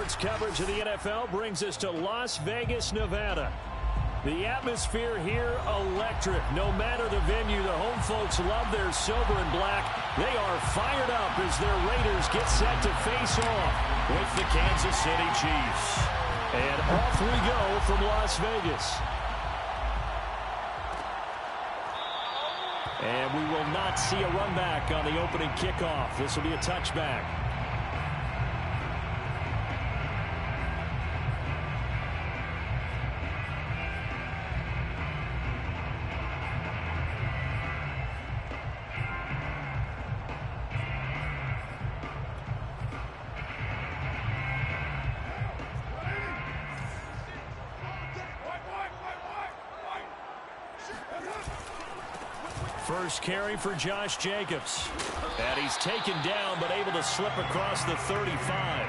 Sports coverage of the NFL brings us to Las Vegas, Nevada. The atmosphere here, electric. No matter the venue, the home folks love their silver and black. They are fired up as their Raiders get set to face off with the Kansas City Chiefs. And off we go from Las Vegas. And we will not see a run back on the opening kickoff. This will be a touchback. First carry for Josh Jacobs. And he's taken down, but able to slip across the 35.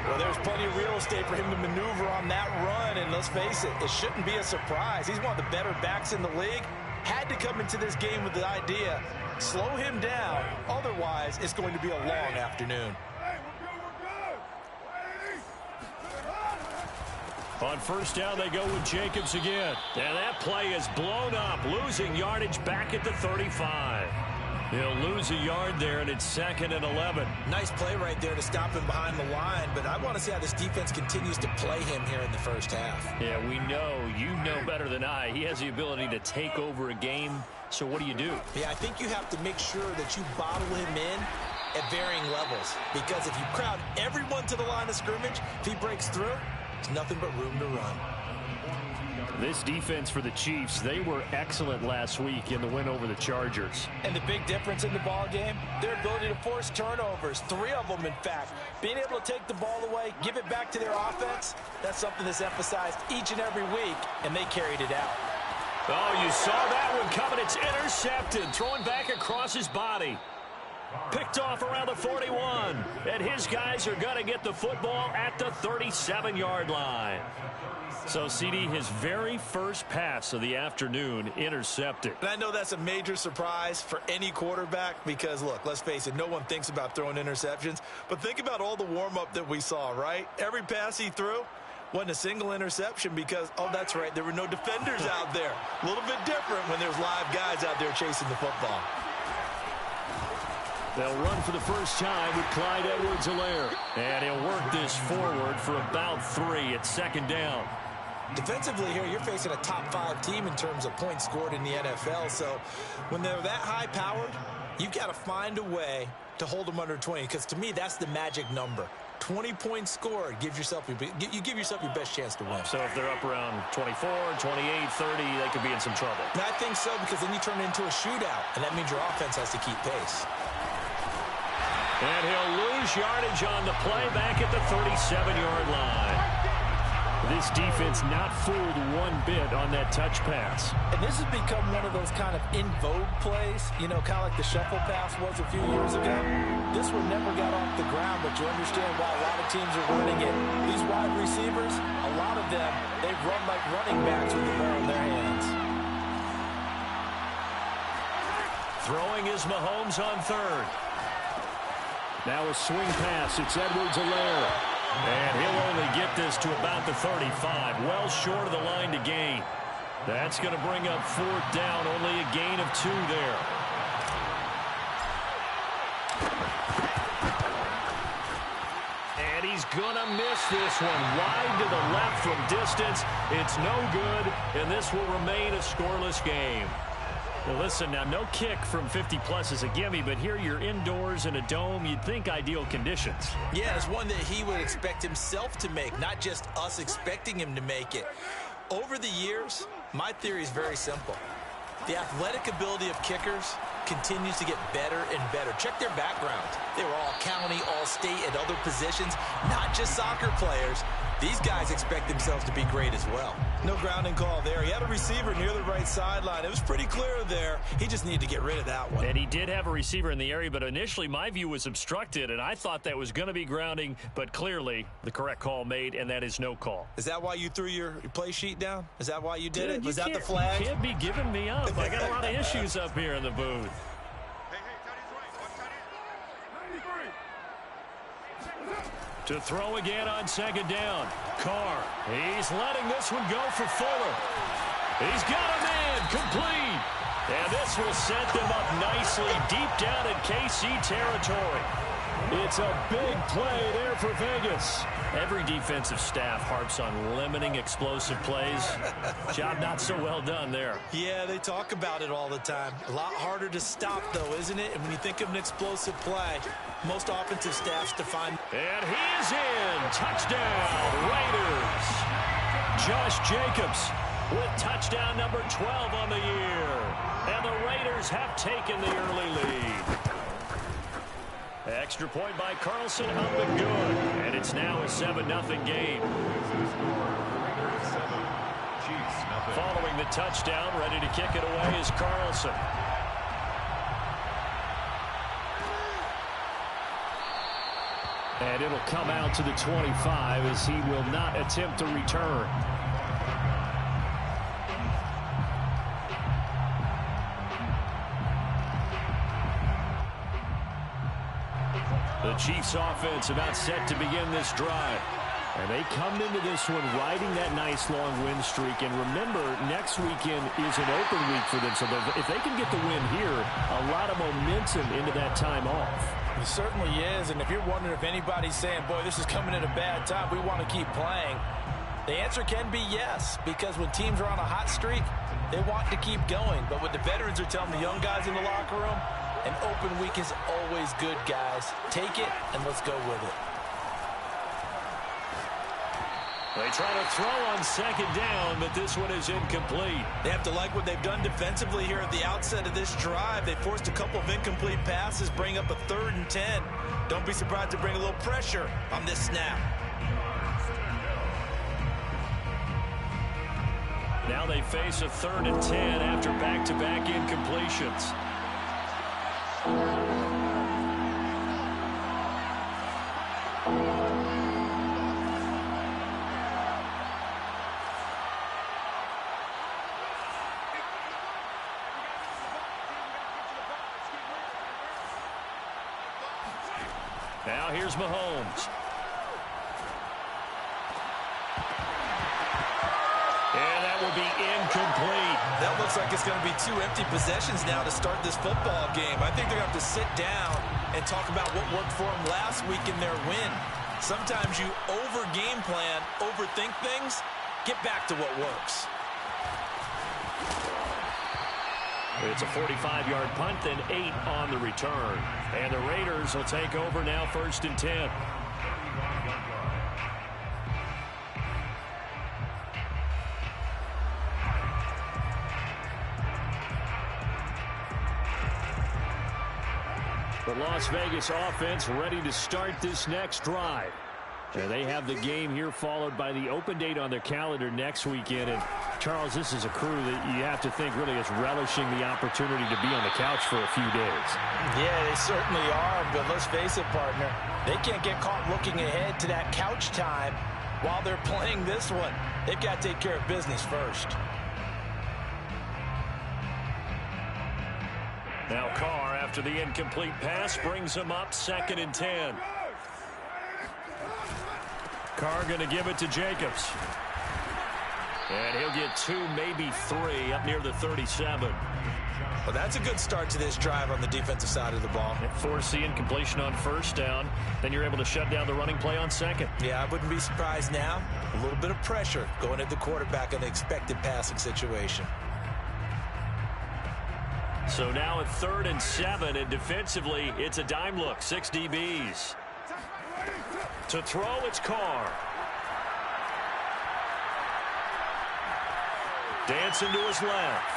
Well, there's plenty of real estate for him to maneuver on that run, and let's face it, it shouldn't be a surprise. He's one of the better backs in the league. Had to come into this game with the idea, slow him down, otherwise it's going to be a long afternoon. On first down, they go with Jacobs again. And that play is blown up, losing yardage back at the 35. He'll lose a yard there, and it's 2nd and 11. Nice play right there to stop him behind the line, but I want to see how this defense continues to play him here in the first half. Yeah, we know, you know better than I, he has the ability to take over a game. So what do you do? Yeah, I think you have to make sure that you bottle him in at varying levels, because if you crowd everyone to the line of scrimmage, if he breaks through, there's nothing but room to run. This defense for the Chiefs, they were excellent last week in the win over the Chargers. And the big difference in the ball game, their ability to force turnovers, 3 of them in fact. Being able to take the ball away, give it back to their offense, that's something that's emphasized each and every week, and they carried it out. Oh, you saw that one coming. It's intercepted, throwing back across his body. Picked off around the 41, and his guys are going to get the football at the 37-yard line. So, CD, his very first pass of the afternoon intercepted. And I know that's a major surprise for any quarterback because, look, let's face it, no one thinks about throwing interceptions. But think about all the warm-up that we saw, right? Every pass he threw wasn't a single interception because, oh, that's right, there were no defenders out there. A little bit different when there's live guys out there chasing the football. They'll run for the first time with Clyde Edwards-Helaire. And he'll work this forward for about 3 at 2nd down. Defensively here, you're facing a top 5 team in terms of points scored in the NFL. So when they're that high-powered, you've got to find a way to hold them under 20. Because to me, that's the magic number. 20 points scored, you give yourself your best chance to win. So if they're up around 24, 28, 30, they could be in some trouble. And I think so, because then you turn it into a shootout, and that means your offense has to keep pace. And he'll lose yardage on the play back at the 37-yard line. This defense not fooled one bit on that touch pass. And this has become one of those kind of in vogue plays, you know, kind of like the shuffle pass was a few years ago. This one never got off the ground, but you understand why a lot of teams are running it. These wide receivers, a lot of them, they run like running backs with the ball in their hands. Throwing is Mahomes on 3rd. Now a swing pass. It's Edwards-Helaire. And he'll only get this to about the 35. Well short of the line to gain. That's going to bring up 4th down. Only a gain of 2 there. And he's going to miss this one. Wide to the left from distance. It's no good. And this will remain a scoreless game. Well, listen, now, no kick from 50-plus is a gimme, but here you're indoors in a dome. You'd think ideal conditions. Yeah, it's one that he would expect himself to make, not just us expecting him to make it. Over the years, my theory is very simple. The athletic ability of kickers continues to get better and better. Check their background. They were all county, all state, at other positions, not just soccer players. These guys expect themselves to be great as well. No grounding call there. He had a receiver near the right sideline. It was pretty clear there. He just needed to get rid of that one. And he did have a receiver in the area, but initially my view was obstructed, and I thought that was going to be grounding, but clearly the correct call made, and that is no call. Is that why you threw your play sheet down? Is that why you did it? Was that the flag? You can't be giving me up. I got a lot of issues up here in the booth. To throw again on second down. Carr. He's letting this one go for Fuller. He's got a man complete. And this will set them up nicely deep down in KC territory. It's a big play there for Vegas. Every defensive staff harps on limiting explosive plays. Job not so well done there. Yeah, they talk about it all the time. A lot harder to stop, though, isn't it? And when you think of an explosive play, most offensive staffs define. And he is in. Touchdown, Raiders. Josh Jacobs with touchdown number 12 on the year. And the Raiders have taken the early lead. Extra point by Carlson, up and good. And it's now a 7-0 game. Following the touchdown, ready to kick it away is Carlson. And it'll come out to the 25 as he will not attempt to return. The Chiefs offense about set to begin this drive. And they come into this one riding that nice long win streak. And remember, next weekend is an open week for them. So if they can get the win here, a lot of momentum into that time off. It certainly is. And if you're wondering if anybody's saying, boy, this is coming at a bad time, we want to keep playing, the answer can be yes. Because when teams are on a hot streak, they want to keep going. But what the veterans are telling the young guys in the locker room, an open week is always good, guys. Take it, and let's go with it. They try to throw on second down, but this one is incomplete. They have to like what they've done defensively here at the outset of this drive. They forced a couple of incomplete passes, bring up a 3rd and 10. Don't be surprised to bring a little pressure on this snap. Now they face a 3rd and 10 after back-to-back incompletions. Now here's Mahomes. And that will be incomplete. That looks like it's going to be 2 empty possessions now to start this football game. I think they're going to have to sit down and talk about what worked for them last week in their win. Sometimes you over-game plan, overthink things, get back to what works. It's a 45-yard punt, then 8 on the return. And the Raiders will take over now 1st and 10. The Las Vegas offense ready to start this next drive. And they have the game here followed by the open date on their calendar next weekend. And, Charles, this is a crew that you have to think really is relishing the opportunity to be on the couch for a few days. Yeah, they certainly are, but let's face it, partner. They can't get caught looking ahead to that couch time while they're playing this one. They've got to take care of business first. Now Carr, after the incomplete pass, brings him up 2nd and 10. Carr going to give it to Jacobs. And he'll get 2, maybe 3 up near the 37. Well, that's a good start to this drive on the defensive side of the ball. Force the incompletion on 1st down. Then you're able to shut down the running play on 2nd. Yeah, I wouldn't be surprised now. A little bit of pressure going at the quarterback in an expected passing situation. So now at 3rd and 7, and defensively, it's a dime look. 6 DBs. To throw, it's Carr. Dancing to his left.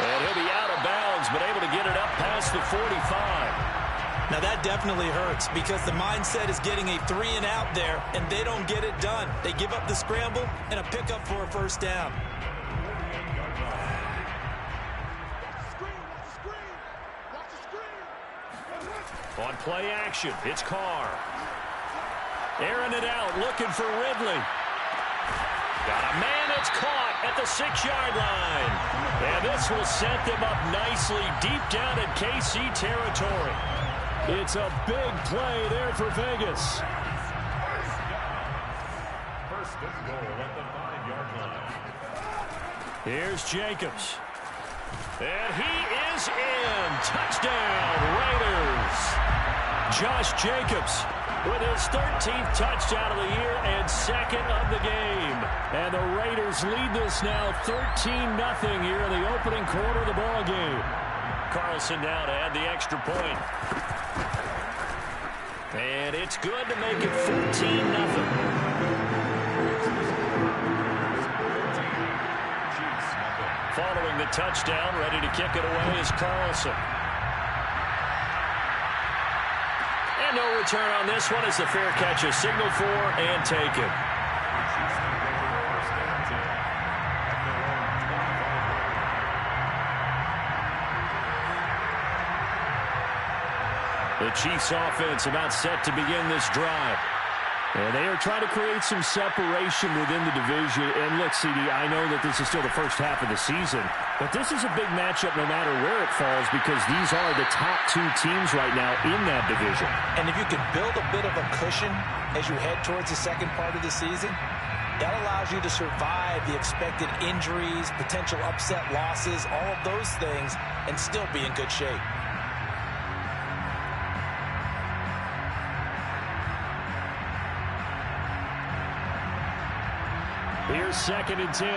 And he'll be out of bounds, but able to get it up past the 45. Now that definitely hurts because the mindset is getting a 3-and-out there, and they don't get it done. They give up the scramble and a pickup for a 1st down. On play action, it's Carr. Airing it out, looking for Ridley. Got a man that's caught at the 6-yard line. And this will set them up nicely deep down in KC territory. It's a big play there for Vegas. First and goal at the 5-yard line. Here's Jacobs. And he is in. Touchdown, Raiders. Josh Jacobs with his 13th touchdown of the year and second of the game. And the Raiders lead this now 13-0 here in the opening quarter of the ball game. Carlson now to add the extra point. And it's good to make it 14-0. Following the touchdown, ready to kick it away is Carlson. And no return on this one as the fair catch is signaled for and taken. The Chiefs offense about set to begin this drive. And they are trying to create some separation within the division. And look, CD, I know that this is still the first half of the season, but this is a big matchup no matter where it falls because these are the top two teams right now in that division. And if you can build a bit of a cushion as you head towards the second part of the season, that allows you to survive the expected injuries, potential upset losses, all of those things, and still be in good shape. Here's 2nd and 10.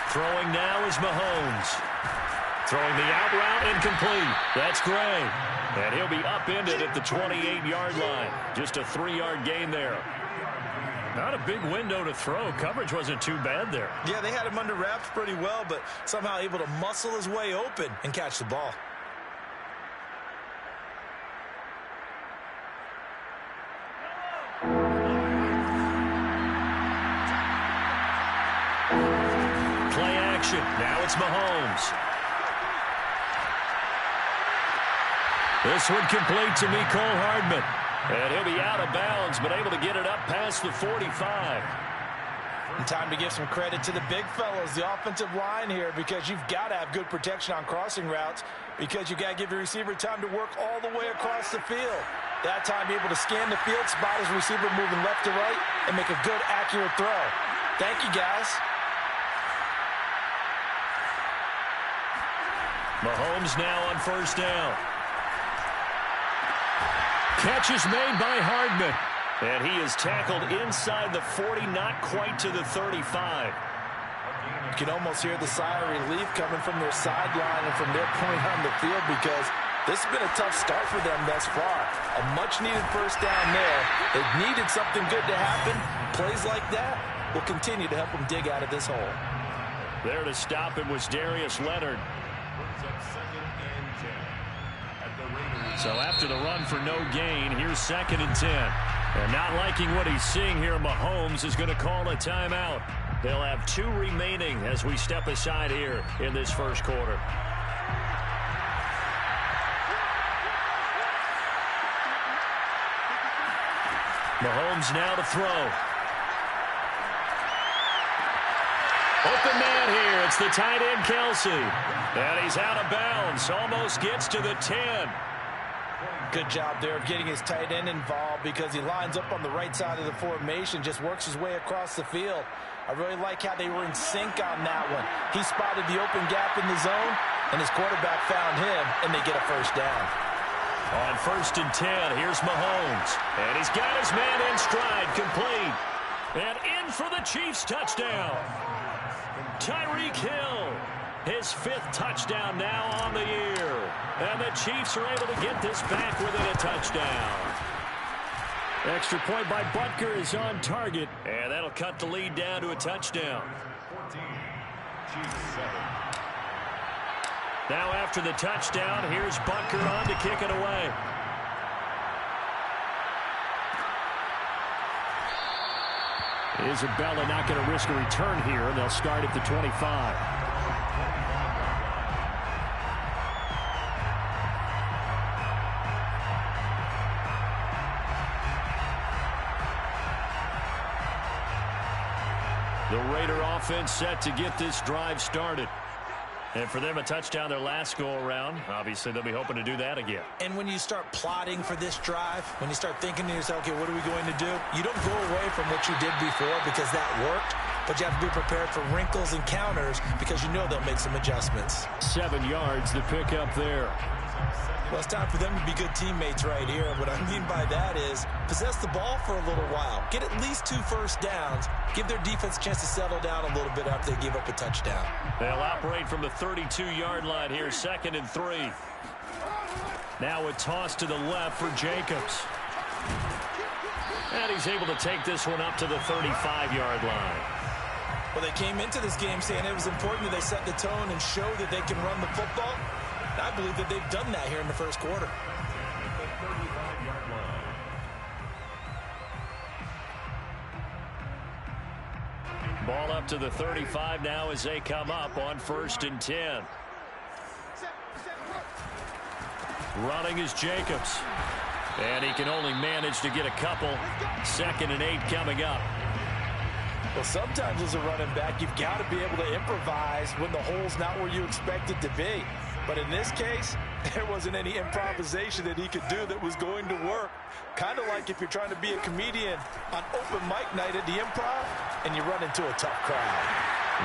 Throwing now is Mahomes. Throwing the out route incomplete. That's Gray. And he'll be upended at the 28-yard line. Just a 3-yard gain there. Not a big window to throw. Coverage wasn't too bad there. Yeah, they had him under wraps pretty well, but somehow able to muscle his way open and catch the ball. Play action. Now it's Mahomes. This one complete to Mecole Hardman. And he'll be out of bounds, but able to get it up past the 45. And time to give some credit to the big fellows, the offensive line here, because you've got to have good protection on crossing routes because you got to give your receiver time to work all the way across the field. That time, be able to scan the field, spot his receiver moving left to right, and make a good, accurate throw. Thank you, guys. Mahomes now on first down. Catch is made by Hardman. And he is tackled inside the 40, not quite to the 35. You can almost hear the sigh of relief coming from their sideline and from their point on the field because this has been a tough start for them thus far. A much-needed first down there. They needed something good to happen. Plays like that will continue to help them dig out of this hole. There to stop him was Darius Leonard. So after the run for no gain, here's 2nd and 10. And not liking what he's seeing here, Mahomes is going to call a timeout. They'll have 2 remaining as we step aside here in this first quarter. Mahomes now to throw. Open man here. It's the tight end, Kelsey. And he's out of bounds. Almost gets to the 10. Good job there of getting his tight end involved because he lines up on the right side of the formation, just works his way across the field. I really like how they were in sync on that one. He spotted the open gap in the zone, and his quarterback found him, and they get a first down. On 1st and 10, here's Mahomes. And he's got his man in stride, complete. And in for the Chiefs touchdown. Tyreek Hill, his 5th touchdown now on the year. And the Chiefs are able to get this back within a touchdown. Extra point by Butker is on target. And that'll cut the lead down to a touchdown. 14, Chiefs 7. Now after the touchdown, here's Butker on to kick it away. Isabella not going to risk a return here, and they'll start at the 25. The Raider offense set to get this drive started. And for them, a touchdown their last go-around. Obviously, they'll be hoping to do that again. And when you start plotting for this drive, when you start thinking to yourself, okay, what are we going to do? You don't go away from what you did before because that worked, but you have to be prepared for wrinkles and counters because you know they'll make some adjustments. 7 yards, the pickup there. Well, it's time for them to be good teammates right here. What I mean by that is possess the ball for a little while. Get at least 2 first downs. Give their defense a chance to settle down a little bit after they give up a touchdown. They'll operate from the 32-yard line here, 2nd and 3. Now a toss to the left for Jacobs. And he's able to take this one up to the 35-yard line. Well, they came into this game saying it was important that they set the tone and show that they can run the football. I believe that they've done that here in the first quarter. Ball up to the 35 now as they come up on 1st and 10. Running is Jacobs. And he can only manage to get a couple. 2nd and 8 coming up. Well, sometimes as a running back, you've got to be able to improvise when the hole's not where you expect it to be. But in this case, there wasn't any improvisation that he could do that was going to work. Kind of like if you're trying to be a comedian on open mic night at the Improv and you run into a tough crowd.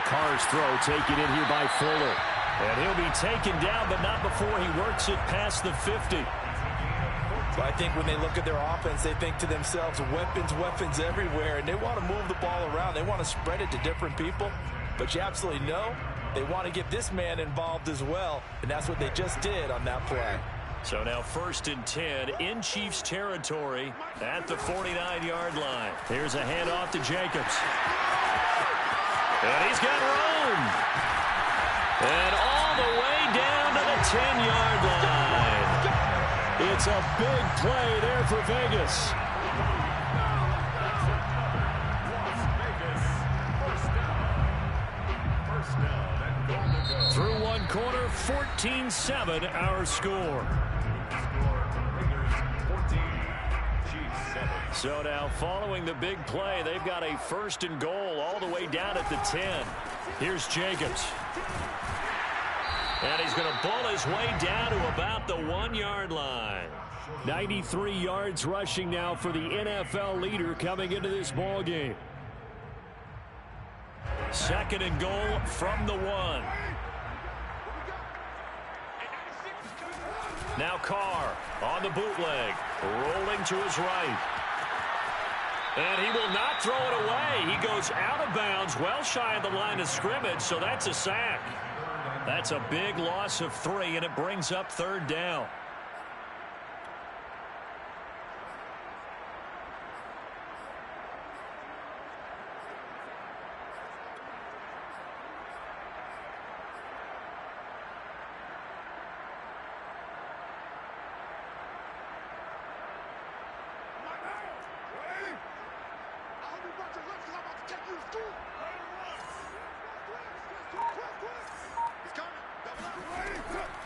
Carr's throw taken in here by Fuller. And he'll be taken down, but not before he works it past the 50. But I think when they look at their offense, they think to themselves, weapons everywhere, and they want to move the ball around. They want to spread it to different people. But you absolutely know they want to get this man involved as well, and that's what they just did on that play. So now 1st and 10 in Chiefs territory at the 49-yard line. Here's a handoff to Jacobs. And he's got room. And all the way down to the 10-yard line. It's a big play there for Vegas. Through one quarter, 14-7 our score. So now following the big play, they've got a 1st and goal all the way down at the 10. Here's Jacobs. And he's going to bull his way down to about the 1-yard line. 93 yards rushing now for the NFL leader coming into this ball game. 2nd and goal from the 1. Now Carr on the bootleg, rolling to his right. And he will not throw it away. He goes out of bounds, well shy of the line of scrimmage, so that's a sack. That's a big loss of 3, and it brings up 3rd down.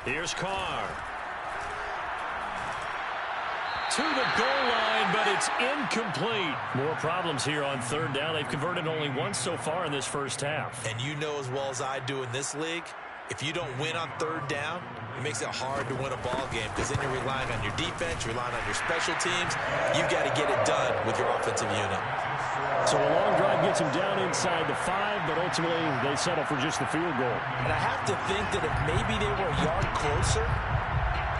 Here's Carr. To the goal line, but it's incomplete. More problems here on 3rd down. They've converted only once so far in this first half. And you know as well as I do in this league, if you don't win on 3rd down, it makes it hard to win a ball game because then you're relying on your defense, you're relying on your special teams. You've got to get it done with your offensive unit. So a long drive gets them down inside the 5, but ultimately they settle for just the field goal. And I have to think that if maybe they were a yard closer,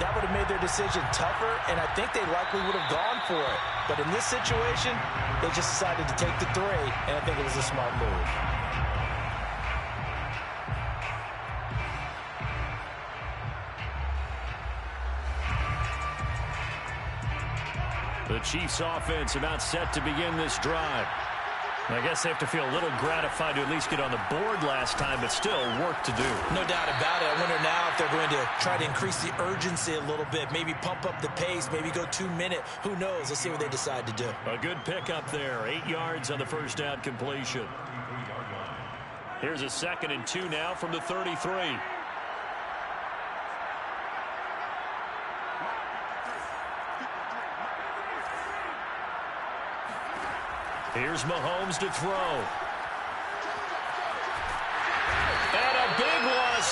that would have made their decision tougher, and I think they likely would have gone for it. But in this situation, they just decided to take the 3, and I think it was a smart move. The Chiefs offense about set to begin this drive. I guess they have to feel a little gratified to at least get on the board last time, but still work to do. No doubt about it. I wonder now if they're going to try to increase the urgency a little bit, maybe pump up the pace, maybe go 2-minute. Who knows? Let's see what they decide to do. A good pickup there. 8 yards on the first down completion. Here's a 2nd and 2 now from the 33. Here's Mahomes to throw.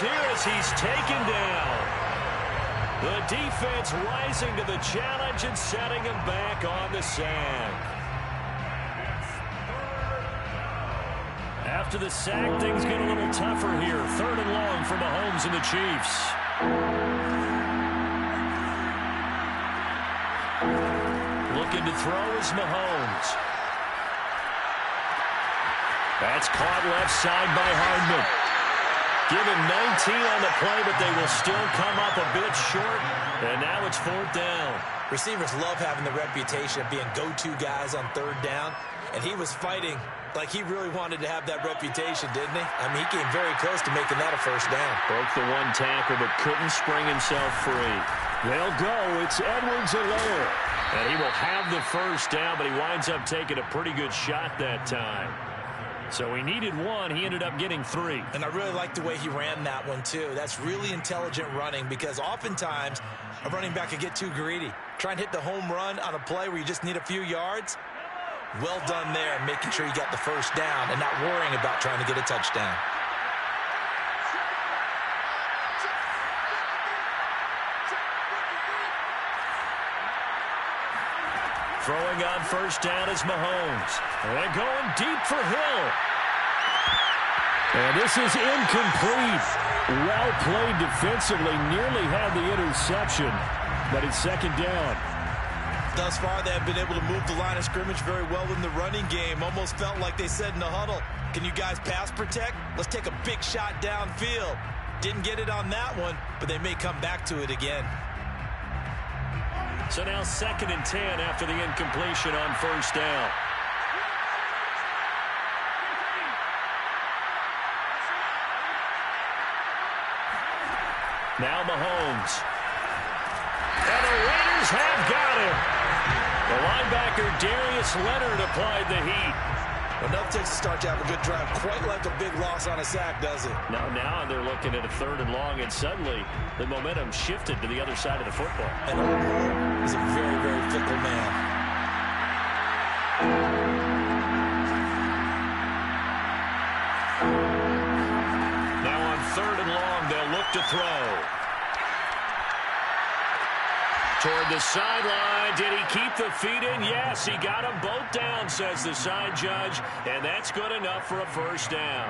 here as he's taken down. The defense rising to the challenge and setting him back on the sack. After the sack, things get a little tougher here. 3rd and long for Mahomes and the Chiefs. Looking to throw is Mahomes. That's caught left side by Hardman. Given 19 on the play, but they will still come up a bit short. And now it's 4th down. Receivers love having the reputation of being go-to guys on 3rd down. And he was fighting like he really wanted to have that reputation, didn't he? I mean, he came very close to making that a 1st down. Broke the one tackle, but couldn't spring himself free. They'll go. It's Edwards-Helaire. And he will have the 1st down, but he winds up taking a pretty good shot that time. So he needed 1. He ended up getting 3. And I really like the way he ran that one, too. That's really intelligent running because oftentimes a running back could get too greedy. Try and hit the home run on a play where you just need a few yards. Well done there, making sure you got the 1st down and not worrying about trying to get a touchdown. Throwing on 1st down is Mahomes. And going deep for Hill. And this is incomplete. Well played defensively. Nearly had the interception. But it's 2nd down. Thus far, they have been able to move the line of scrimmage very well in the running game. Almost felt like they said in the huddle, can you guys pass protect? Let's take a big shot downfield. Didn't get it on that one, but they may come back to it again. So now 2nd and 10 after the incompletion on 1st down. Now Mahomes. And the Raiders have got him. The linebacker Darius Leonard applied the heat. Well, enough takes to start to have a good drive. Quite like a big loss on a sack, does it? Now they're looking at a 3rd and long, and suddenly the momentum shifted to the other side of the football. And O'Brien is a very, very fickle man. Now on 3rd and long, they'll look to throw. Toward the sideline. Did he keep the feet in? Yes, he got them both down, says the side judge. And that's good enough for a 1st down.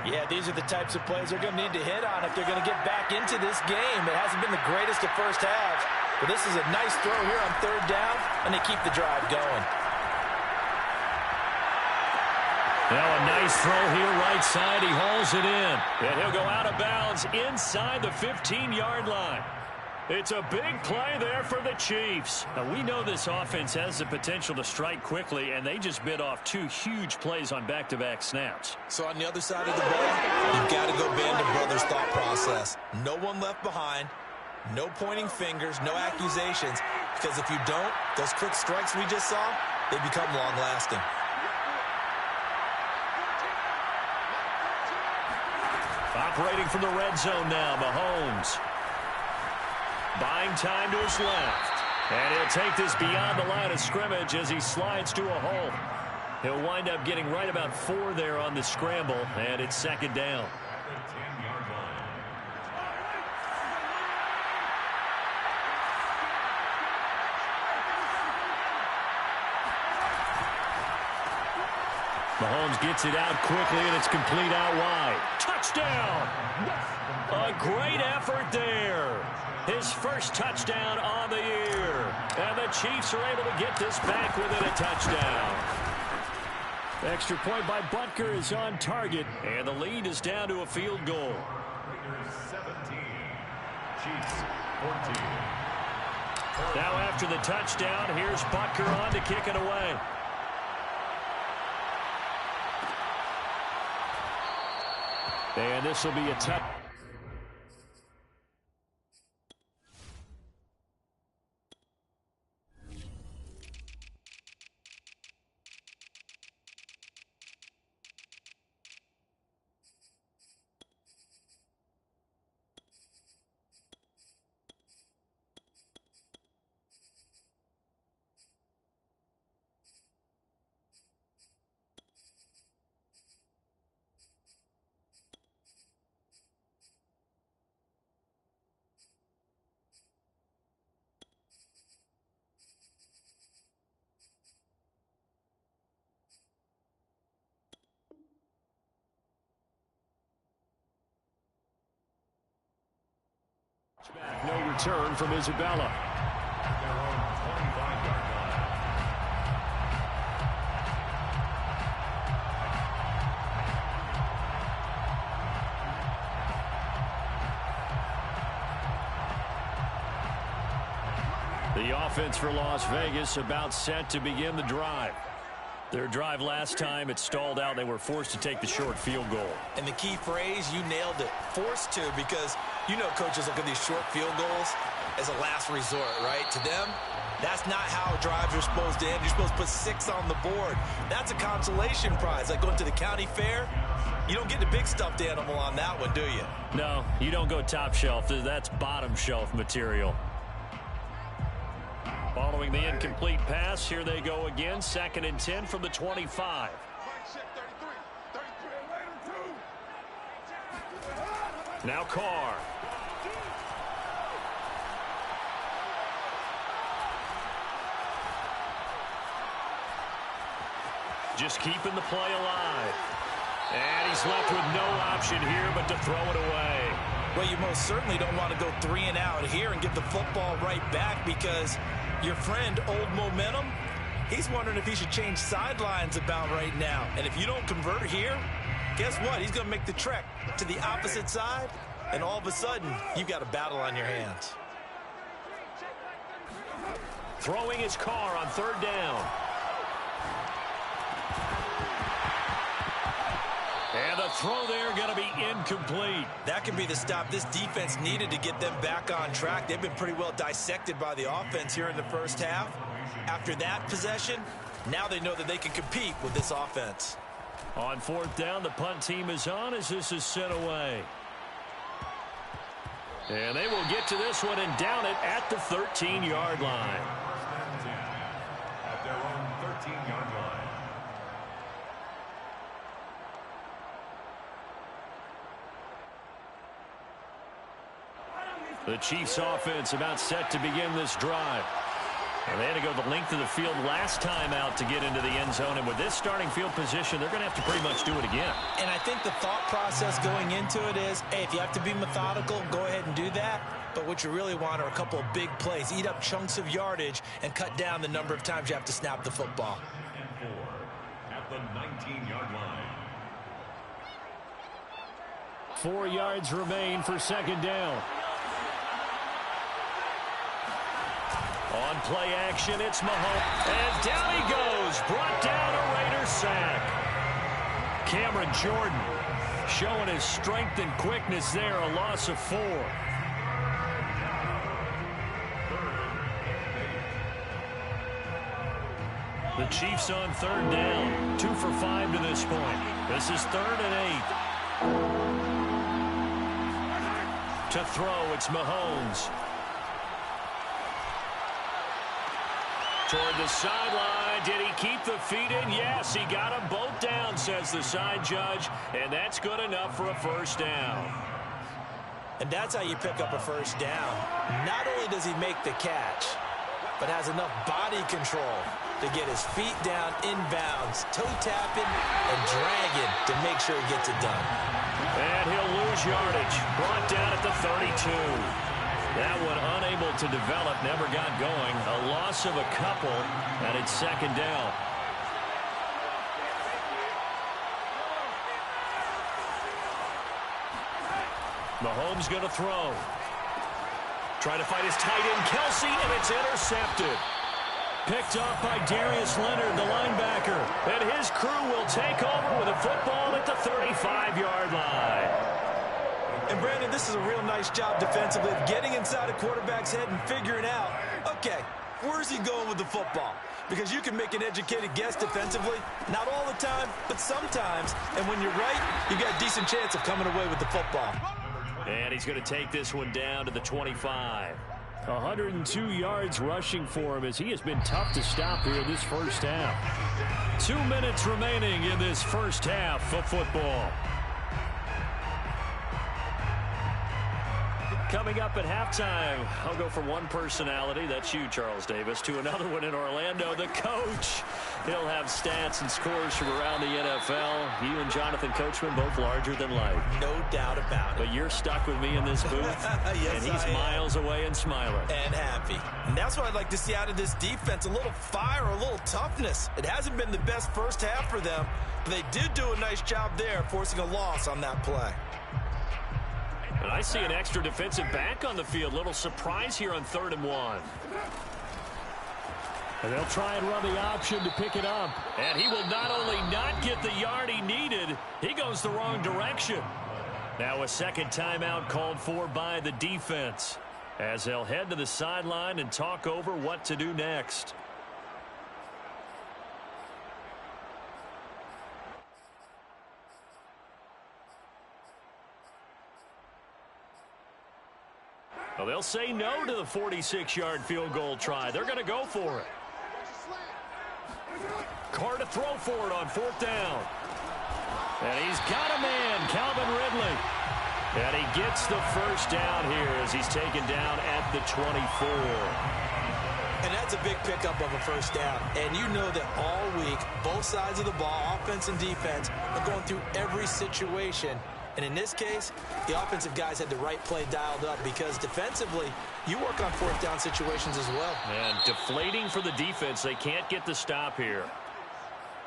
Yeah, these are the types of plays they're going to need to hit on if they're going to get back into this game. It hasn't been the greatest of first halves, but this is a nice throw here on 3rd down, and they keep the drive going. Now a nice throw here right side. He hauls it in. And he'll go out of bounds inside the 15-yard line. It's a big play there for the Chiefs. Now, we know this offense has the potential to strike quickly, and they just bit off 2 huge plays on back-to-back snaps. So on the other side of the ball, you've got to go band of brothers thought process. No one left behind, no pointing fingers, no accusations, because if you don't, those quick strikes we just saw, they become long-lasting. Operating from the red zone now, Mahomes. Buying time to his left. And he'll take this beyond the line of scrimmage as he slides to a hole. He'll wind up getting right about 4 there on the scramble, and it's 2nd down. Mahomes gets it out quickly, and it's complete out wide. Touchdown! A great effort there. His 1st touchdown on the year. And the Chiefs are able to get this back within a touchdown. Extra point by Butker is on target, and the lead is down to a field goal. Raiders 17, Chiefs 14. Now after the touchdown, here's Butker on to kick it away. And this will be a touch. return from Isabella. Their own 25-yard line. The offense for Las Vegas about set to begin the drive. Their drive last time, it stalled out. They were forced to take the short field goal. And the key phrase, you nailed it, forced to, because you know coaches look at these short field goals as a last resort, right? To them, that's not how drives are supposed to end. You're supposed to put 6 on the board. That's a consolation prize, like going to the county fair. You don't get the big stuffed animal on that one, do you? No, you don't go top shelf. That's bottom shelf material. Following the incomplete pass, here they go again. 2nd and 10 from the 25. Now Carr. Just keeping the play alive. And he's left with no option here but to throw it away. Well, you most certainly don't want to go 3 and out here and give the football right back, because your friend, Old Momentum, he's wondering if he should change sidelines about right now. And if you don't convert here, guess what? He's going to make the trek to the opposite side, and all of a sudden, you've got a battle on your hands. Throwing his Carr on 3rd down. And the throw there going to be incomplete. That could be the stop this defense needed to get them back on track. They've been pretty well dissected by the offense here in the first half. After that possession, now they know that they can compete with this offense. On 4th down, the punt team is on as this is sent away. And they will get to this one and down it at the 13-yard line. At their own 13-yard line. The Chiefs offense about set to begin this drive. And they had to go the length of the field last time out to get into the end zone. And with this starting field position, they're going to have to pretty much do it again. And I think the thought process going into it is, hey, if you have to be methodical, go ahead and do that. But what you really want are a couple of big plays. Eat up chunks of yardage and cut down the number of times you have to snap the football. And 4 at the 19-yard line. 4 yards remain for 2nd down. On play action, it's Mahomes. And down he goes. Brought down a Raider sack. Cameron Jordan showing his strength and quickness there. A loss of 4. The Chiefs on 3rd down. 2 for 5 to this point. This is 3rd and 8. To throw, it's Mahomes. Toward the sideline. Did he keep the feet in? Yes, he got them both down, says the side judge. And that's good enough for a 1st down. And that's how you pick up a 1st down. Not only does he make the catch, but has enough body control to get his feet down inbounds, toe tapping and dragging to make sure he gets it done. And he'll lose yardage. Brought down at the 32. That one unable to develop, never got going. A loss of a couple, and it's 2nd down. Mahomes going to throw. Trying to fight his tight end, Kelsey, and it's intercepted. Picked off by Darius Leonard, the linebacker. And his crew will take over with a football at the 35-yard line. And, Brandon, this is a real nice job defensively of getting inside a quarterback's head and figuring out, okay, where's he going with the football? Because you can make an educated guess defensively. Not all the time, but sometimes. And when you're right, you've got a decent chance of coming away with the football. And he's going to take this one down to the 25. 102 yards rushing for him as he has been tough to stop here in this first half. 2 minutes remaining in this first half of football. Coming up at halftime, I'll go from one personality, that's you, Charles Davis, to another one in Orlando, the coach. He'll have stats and scores from around the NFL. You and Jonathan Coachman, both larger than life. No doubt about it. But you're stuck with me in this booth, yes, and he's miles away and smiling. And happy. And that's what I'd like to see out of this defense, a little fire, a little toughness. It hasn't been the best first half for them, but they did do a nice job there, forcing a loss on that play. And I see an extra defensive back on the field. Little surprise here on 3rd and 1. And they'll try and run the option to pick it up. And he will not only not get the yard he needed, he goes the wrong direction. Now a second timeout called for by the defense, as they'll head to the sideline and talk over what to do next. Well, they'll say no to the 46-yard field goal try. They're going to go for it. Carr to throw for it on 4th down. And he's got a man, Calvin Ridley. And he gets the first down here as he's taken down at the 24. And that's a big pickup of a first down. And you know that all week, both sides of the ball, offense and defense, are going through every situation. And in this case, the offensive guys had the right play dialed up because defensively, you work on 4th down situations as well. And deflating for the defense. They can't get the stop here.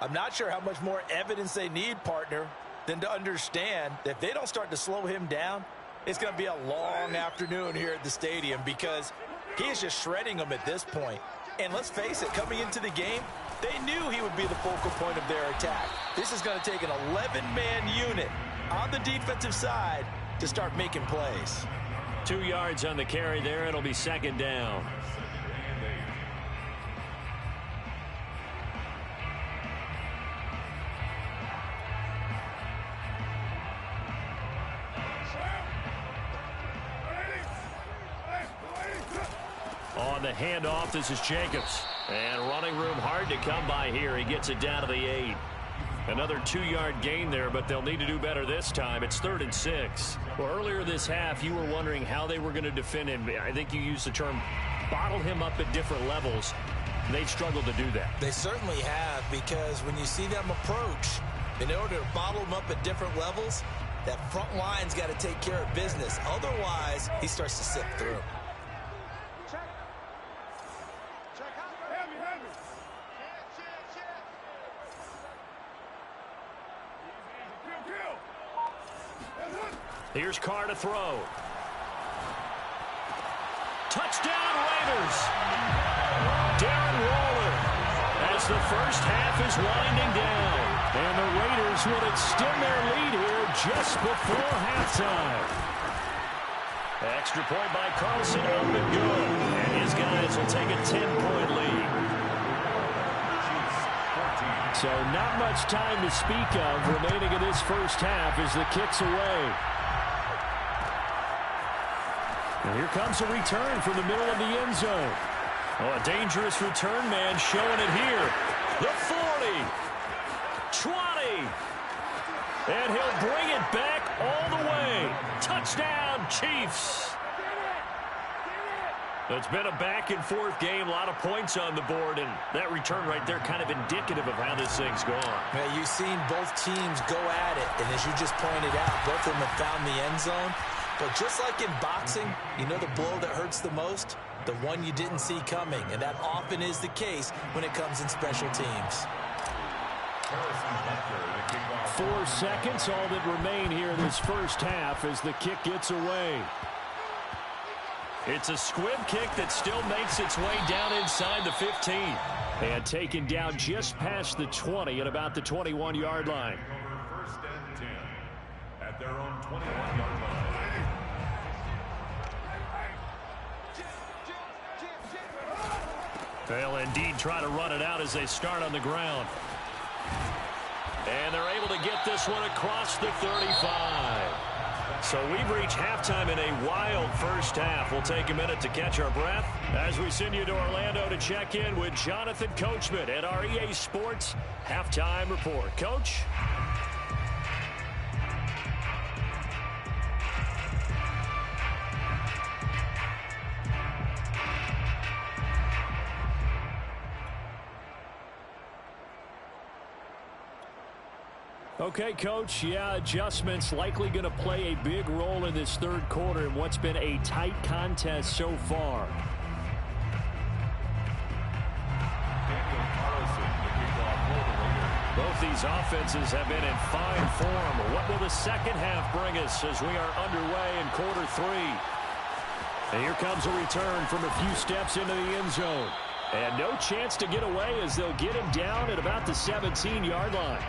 I'm not sure how much more evidence they need, partner, than to understand that if they don't start to slow him down, it's going to be a long afternoon here at the stadium because he is just shredding them at this point. And let's face it, coming into the game, they knew he would be the focal point of their attack. This is going to take an 11-man unit on the defensive side to start making plays. 2 yards on the carry there. It'll be 2nd down. On the handoff, this is Jacobs. And running room hard to come by here. He gets it down to the 8. Another 2-yard gain there, but they'll need to do better this time. It's 3rd and 6. Well, earlier this half, you were wondering how they were going to defend him. I think you used the term bottle him up at different levels. They've struggled to do that. They certainly have, because when you see them approach, in order to bottle him up at different levels, that front line's got to take care of business. Otherwise, he starts to sift through. Here's Carr to throw. Touchdown Raiders. Darren Waller as the first half is winding down. And the Raiders will extend their lead here just before halftime. Extra point by Carlson, up and good. And his guys will take a 10-point lead. So not much time to speak of remaining in this first half as the kick's away. And here comes a return from the middle of the end zone. Oh, a dangerous return man showing it here. The 40. 20. And he'll bring it back all the way. Touchdown, Chiefs. It's been a back-and-forth game, a lot of points on the board, and that return right there kind of indicative of how this thing's gone. Man, you've seen both teams go at it, and as you just pointed out, both of them have found the end zone. But just like in boxing, you know the blow that hurts the most? The one you didn't see coming, and that often is the case when it comes in special teams. 4 seconds, all that remain here in this first half as the kick gets away. It's a squib kick that still makes its way down inside the 15. And taken down just past the 20 at about the 21-yard line. First and 10 at their own 21-yard line. They'll indeed try to run it out as they start on the ground. And they're able to get this one across the 35. So we've reached halftime in a wild first half. We'll take a minute to catch our breath as we send you to Orlando to check in with Jonathan Coachman at our EA Sports Halftime Report. Coach? Okay, Coach, yeah, adjustments likely going to play a big role in this third quarter in what's been a tight contest so far. Both these offenses have been in fine form. What will the second half bring us as we are underway in quarter three? And here comes a return from a few steps into the end zone. And no chance to get away as they'll get him down at about the 17-yard line.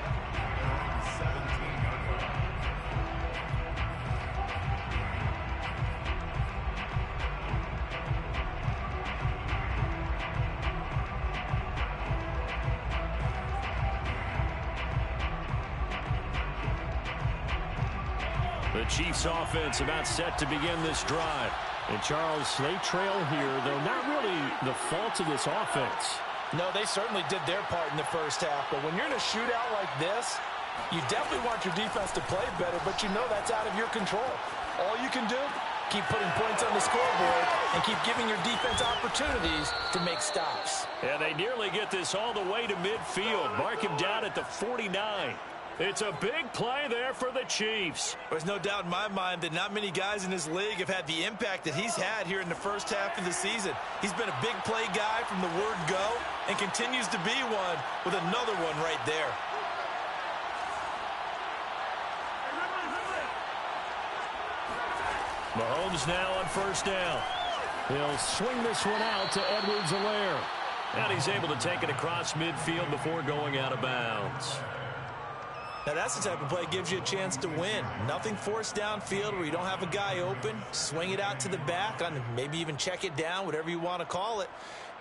The Chiefs offense about set to begin this drive. And Charles, they trail here, though not really the fault of this offense. No, they certainly did their part in the first half. But when you're in a shootout like this, you definitely want your defense to play better, but you know that's out of your control. All you can do, keep putting points on the scoreboard and keep giving your defense opportunities to make stops. And they nearly get this all the way to midfield. Mark him down at the 49. It's a big play there for the Chiefs. There's no doubt in my mind that not many guys in this league have had the impact that he's had here in the first half of the season. He's been a big play guy from the word go and continues to be one with another one right there. Mahomes now on first down. He'll swing this one out to Edwards-Helaire. And he's able to take it across midfield before going out of bounds. Now that's the type of play that gives you a chance to win. Nothing forced downfield where you don't have a guy open. Swing it out to the back, on maybe even check it down, whatever you want to call it.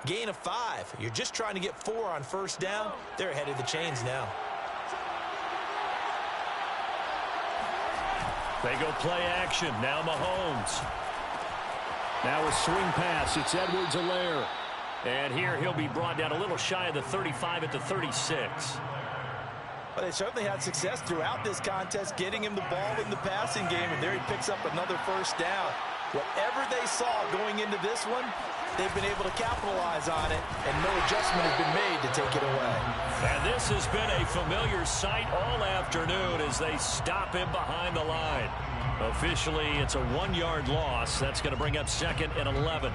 Gain of 5. You're just trying to get 4 on first down. They're ahead of the chains now. They go play action. Now Mahomes. Now a swing pass. It's Edwards-Helaire. And here he'll be brought down a little shy of the 35 at the 36. Well, they certainly had success throughout this contest getting him the ball in the passing game, and there he picks up another first down. Whatever they saw going into this one, they've been able to capitalize on it, and no adjustment has been made to take it away. And this has been a familiar sight all afternoon as they stop him behind the line. Officially, it's a 1-yard loss. That's going to bring up 2nd and 11.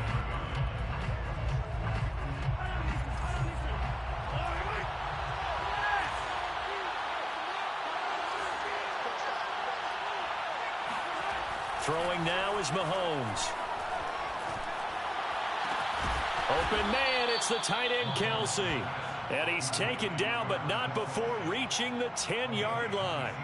Throwing now is Mahomes. Open man, it's the tight end Kelsey. And he's taken down, but not before reaching the 10-yard line.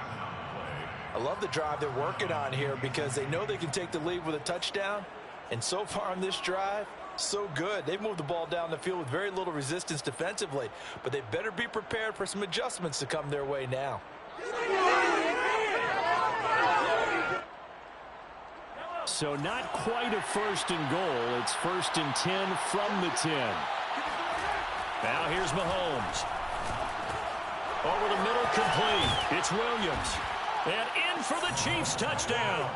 I love the drive they're working on here because they know they can take the lead with a touchdown. And so far on this drive, so good. They've moved the ball down the field with very little resistance defensively. But they better be prepared for some adjustments to come their way now. So not quite a 1st and goal. It's 1st and 10 from the 10. Now here's Mahomes. Over the middle, complete. It's Williams. And in for the Chiefs touchdown.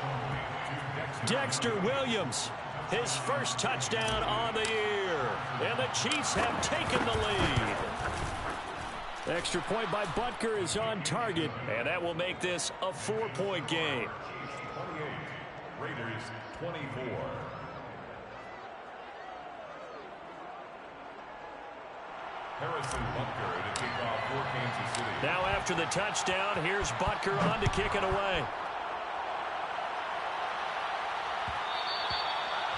Dexter Williams, his first touchdown on the year. And the Chiefs have taken the lead. Extra point by Butker is on target. And that will make this a 4-point game. Raiders 24. Harrison Butker to kick off for Kansas City. Now after the touchdown, here's Butker on to kick it away.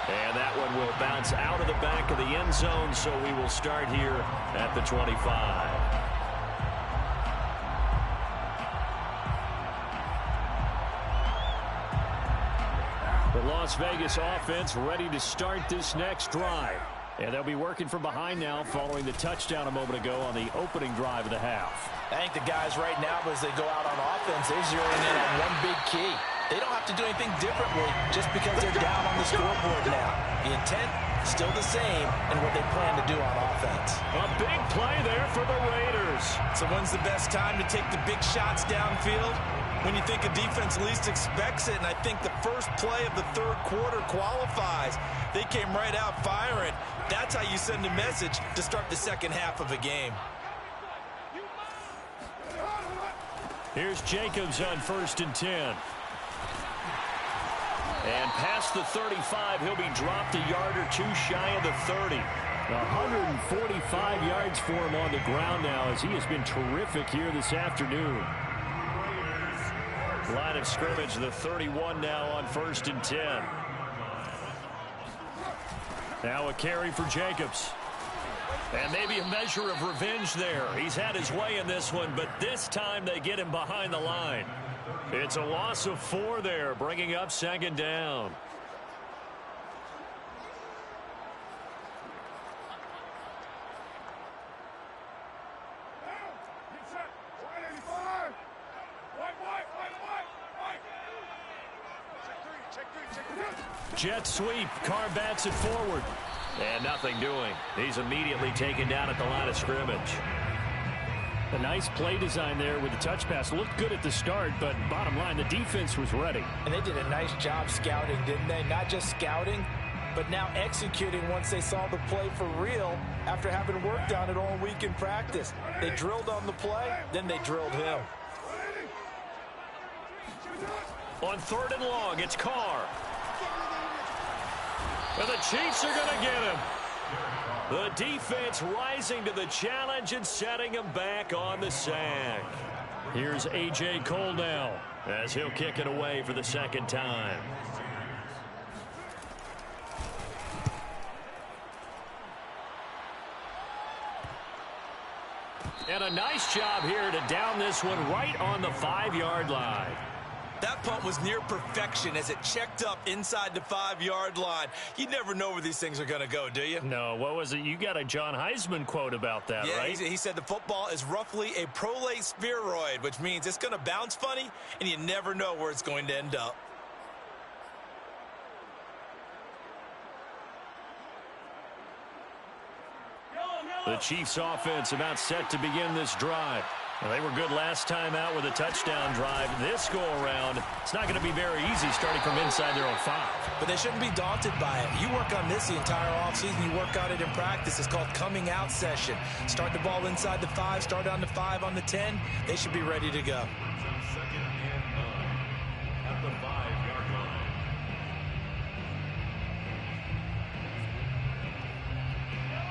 And that one will bounce out of the back of the end zone, so we will start here at the 25. The Las Vegas offense ready to start this next drive. And they'll be working from behind now following the touchdown a moment ago on the opening drive of the half. I think the guys right now, as they go out on offense, they're zeroing in on one big key. They don't have to do anything differently just because they're down on the scoreboard now. The intent still the same in what they plan to do on offense. A big play there for the Raiders. So when's the best time to take the big shots downfield? When you think a defense least expects it, and I think the first play of the third quarter qualifies. They came right out firing. That's how you send a message to start the second half of a game. Here's Jacobs on 1st and 10. And past the 35, he'll be dropped a yard or two shy of the 30. 145 yards for him on the ground now as he has been terrific here this afternoon. Line of scrimmage, the 31 now on 1st and 10. Now a carry for Jacobs. And maybe a measure of revenge there. He's had his way in this one, but this time they get him behind the line. It's a loss of 4 there, bringing up 2nd down. Jet sweep. Carr bats it forward. And nothing doing. He's immediately taken down at the line of scrimmage. A nice play design there with the touch pass. Looked good at the start, but bottom line, the defense was ready. And they did a nice job scouting, didn't they? Not just scouting, but now executing once they saw the play for real after having worked on it all week in practice. They drilled on the play, then they drilled him. On 3rd and long, it's Carr. And the Chiefs are going to get him. The defense rising to the challenge and setting him back on the sack. Here's A.J. Cole now as he'll kick it away for the 2nd time. And a nice job here to down this one right on the 5-yard line. That punt was near perfection as it checked up inside the 5-yard line. You never know where these things are going to go, do you? No, what was it? You got a John Heisman quote about that, right? Yeah, he said the football is roughly a prolate spheroid, which means it's going to bounce funny, and you never know where it's going to end up. The Chiefs offense about set to begin this drive. Well, they were good last time out with a touchdown drive. This go-around, it's not going to be very easy starting from inside their own 5. But they shouldn't be daunted by it. You work on this the entire offseason. You work on it in practice. It's called coming out session. Start the ball inside the 5, start on the 5, on the 10. They should be ready to go. 2nd and 9 at the 5-yard line.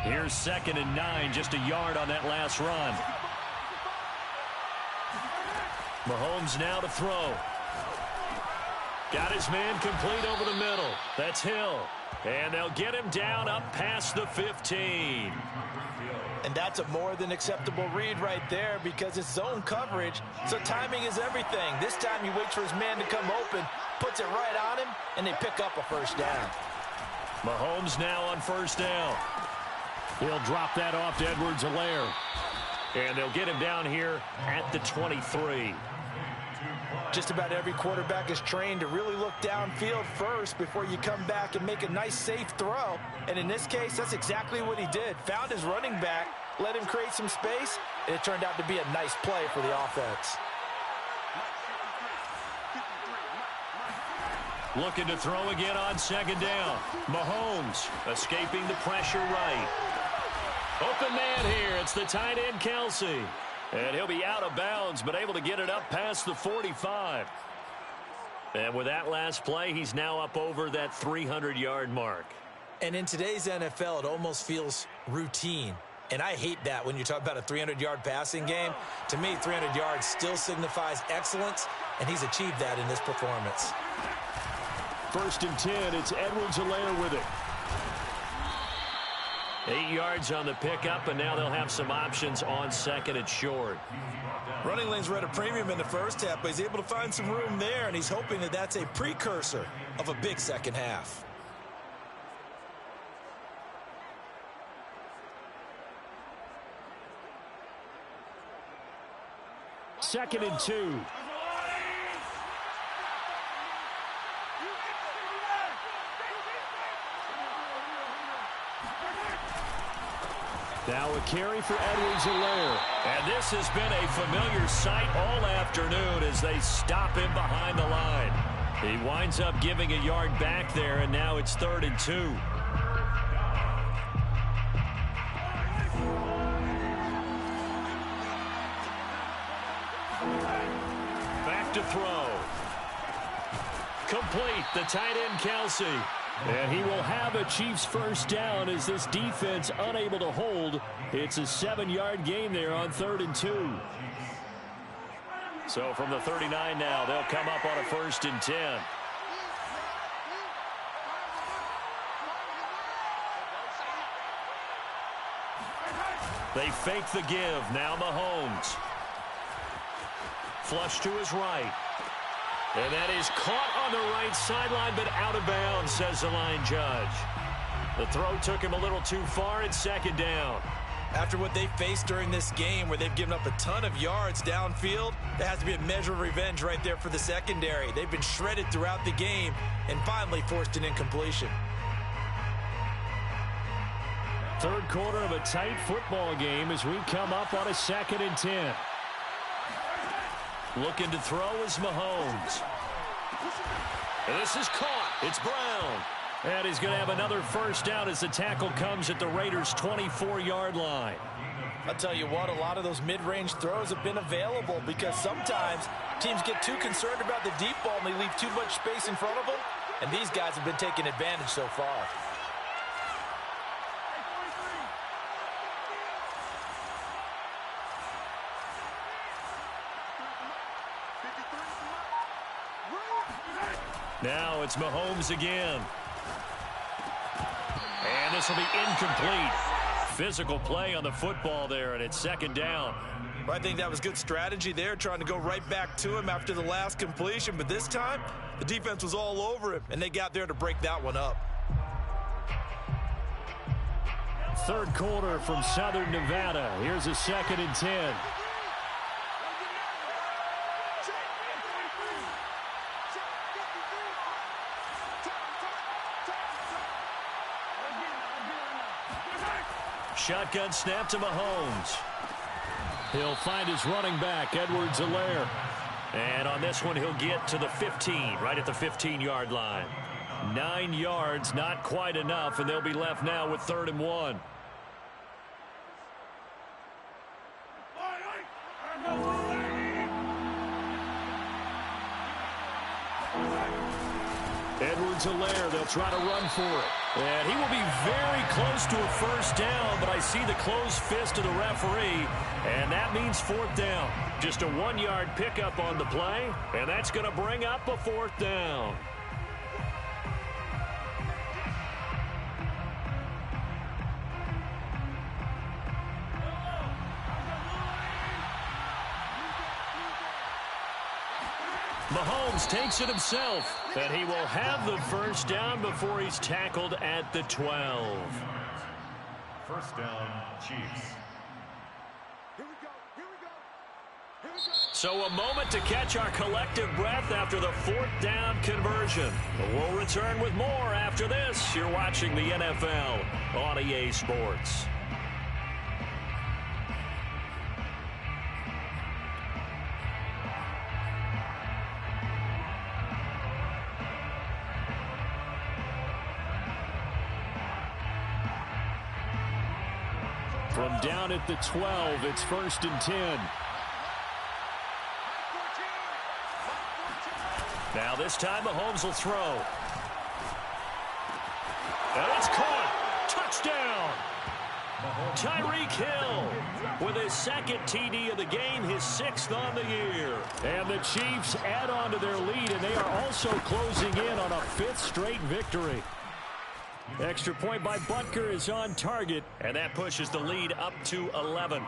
Here's 2nd and 9, just a yard on that last run. Mahomes now to throw. Got his man complete over the middle. That's Hill. And they'll get him down up past the 15. And that's a more than acceptable read right there because it's zone coverage, so timing is everything. This time he waits for his man to come open, puts it right on him, and they pick up a 1st down. Mahomes now on 1st down. He'll drop that off to Edwards-Helaire. And they'll get him down here at the 23. Just about every quarterback is trained to really look downfield first before you come back and make a nice, safe throw. And in this case, that's exactly what he did. Found his running back, let him create some space, and it turned out to be a nice play for the offense. Looking to throw again on 2nd down. Mahomes escaping the pressure right. Open man here. It's the tight end, Kelsey. And he'll be out of bounds, but able to get it up past the 45. And with that last play, he's now up over that 300-yard mark. And in today's NFL, it almost feels routine. And I hate that when you talk about a 300-yard passing game. To me, 300 yards still signifies excellence, and he's achieved that in this performance. 1st and 10, it's Edwards-Helaire with it. 8 yards on the pickup, and now they'll have some options on 2nd and short. Running lanes were at a premium in the 1st half, but he's able to find some room there, and he's hoping that that's a precursor of a big 2nd half. Second and 2. Now a carry for Edwards-Helaire. And this has been a familiar sight all afternoon as they stop him behind the line. He winds up giving a yard back there, and now it's 3rd and 2. throw. Complete. The tight end, Kelsey. And he will have a Chiefs first down as this defense unable to hold. It's a 7-yard gain there on 3rd and 2. So from the 39 now, they'll come up on a 1st and 10. They fake the give. Now Mahomes. Flush to his right. And that is caught on the right sideline, but out of bounds, says the line judge. The throw took him a little too far. It's 2nd down. After what they faced during this game where they've given up a ton of yards downfield, there has to be a measure of revenge right there for the secondary. They've been shredded throughout the game and finally forced an incompletion. 3rd quarter of a tight football game as we come up on a 2nd and 10. Looking to throw is Mahomes. And this is caught. It's Brown. And he's going to have another first down as the tackle comes at the Raiders' 24-yard line. I'll tell you what, a lot of those mid-range throws have been available because sometimes teams get too concerned about the deep ball and they leave too much space in front of them. And these guys have been taking advantage so far. Now it's Mahomes again. And this will be incomplete. Physical play on the football there, and it's 2nd down. Well, I think that was good strategy there, trying to go right back to him after the last completion. But this time, the defense was all over him, and they got there to break that one up. 3rd quarter from Southern Nevada. Here's a 2nd and 10. Shotgun snap to Mahomes. He'll find his running back, Edwards-Helaire. And on this one, he'll get to the 15, right at the 15-yard line. 9 yards, not quite enough, and they'll be left now with 3rd and 1. Edwards-Helaire, they'll try to run for it. And he will be very close to a first down, but I see the closed fist of the referee, and that means 4th down. Just a 1-yard pickup on the play, and that's going to bring up a 4th down. Mahomes takes it himself, and he will have the first down before he's tackled at the 12. First down, Chiefs. So a moment to catch our collective breath after the 4th down conversion. We'll return with more after this. You're watching the NFL on EA Sports. From down at the 12, it's 1st and 10. Now this time Mahomes will throw. And it's caught. Touchdown. Tyreek Hill with his 2nd TD of the game, his 6th on the year. And the Chiefs add on to their lead, and they are also closing in on a 5th straight victory. Extra point by Butker is on target, and that pushes the lead up to 11.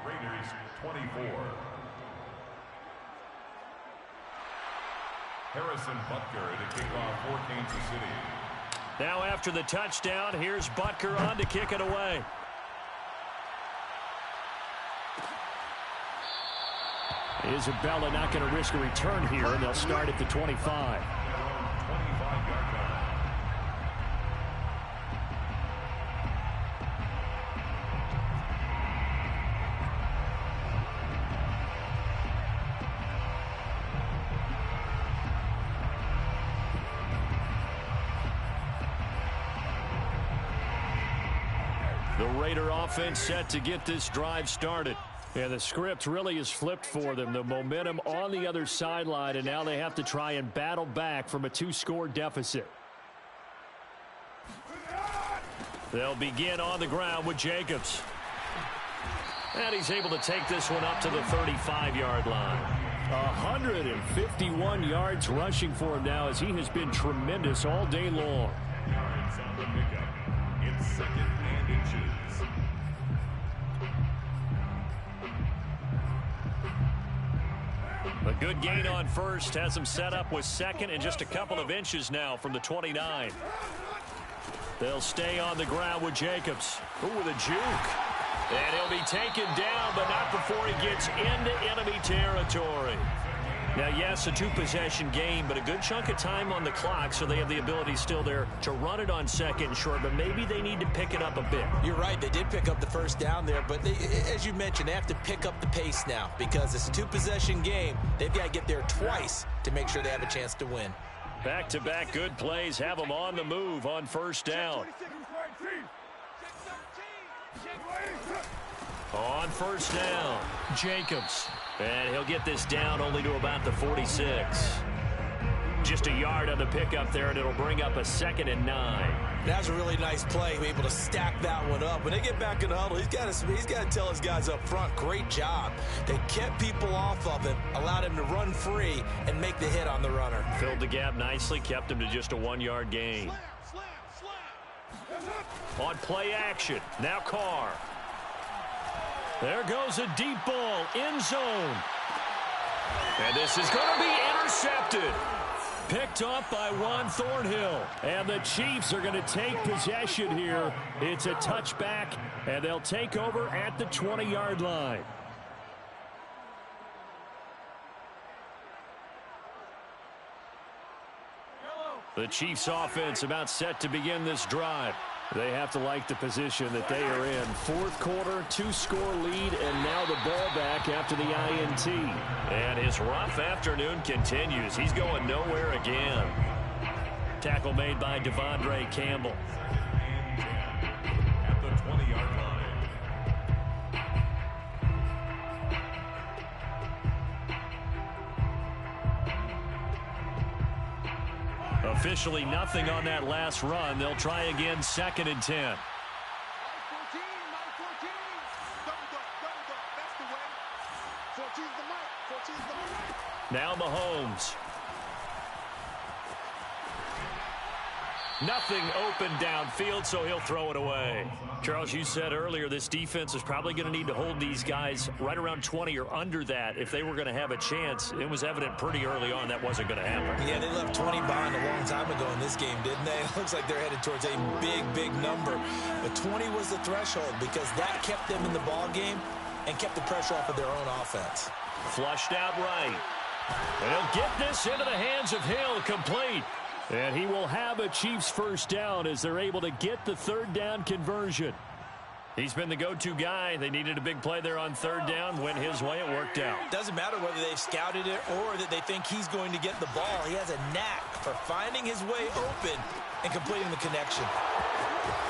Raiders 24. Harrison Butker to kick off for Kansas City. Now after the touchdown, here's Butker on to kick it away. Isabella not going to risk a return here, and they'll start at the 25. The Raider offense set to get this drive started. Yeah, the script really is flipped for them. The momentum on the other sideline, and now they have to try and battle back from a 2-score deficit. They'll begin on the ground with Jacobs. And he's able to take this one up to the 35-yard line. 151 yards rushing for him now as he has been tremendous all day long. Yards on the pickup. It's 2nd and inches. A good gain on first has him set up with 2nd and just a couple of inches now from the 29. They'll stay on the ground with Jacobs. Ooh, with a juke. And he'll be taken down, but not before he gets into enemy territory. Now, yes, a 2-possession game, but a good chunk of time on the clock, so they have the ability still there to run it on 2nd and short, but maybe they need to pick it up a bit. You're right. They did pick up the first down there, but as you mentioned, they have to pick up the pace now because it's a 2-possession game. They've got to get there twice to make sure they have a chance to win. Back-to-back good plays have them on the move on first down. On first down, Jacobs. And he'll get this down only to about the 46. Just a yard on the pickup there, and it'll bring up a 2nd and 9. That was a really nice play, able to stack that one up. When they get back in the huddle, he's got to tell his guys up front, great job. They kept people off of him, allowed him to run free, and make the hit on the runner. Filled the gap nicely, kept him to just a 1-yard gain. On play action, now Carr. There goes a deep ball, end zone. And this is going to be intercepted. Picked up by Juan Thornhill. And the Chiefs are going to take possession here. It's a touchback, and they'll take over at the 20-yard line. The Chiefs offense about set to begin this drive. They have to like the position that they are in. 4th quarter, 2-score lead, and now the ball back after the INT. And his rough afternoon continues. He's going nowhere again. Tackle made by Devondre Campbell. At the 20-yard line. Officially nothing on that last run. They'll try again, 2nd and 10. Now Mahomes. Nothing open downfield, so he'll throw it away. Charles, you said earlier this defense is probably going to need to hold these guys right around 20 or under that if they were going to have a chance. It was evident pretty early on that wasn't going to happen. Yeah, they left 20 behind a long time ago in this game, didn't they? It looks like they're headed towards a big number. But 20 was the threshold because that kept them in the ball game and kept the pressure off of their own offense. Flushed out right. And he'll get this into the hands of Hill, complete. And he will have a Chiefs first down as they're able to get the 3rd down conversion. He's been the go-to guy. They needed a big play there on 3rd down. Went his way. It worked out. Doesn't matter whether they've scouted it or that they think he's going to get the ball. He has a knack for finding his way open and completing the connection.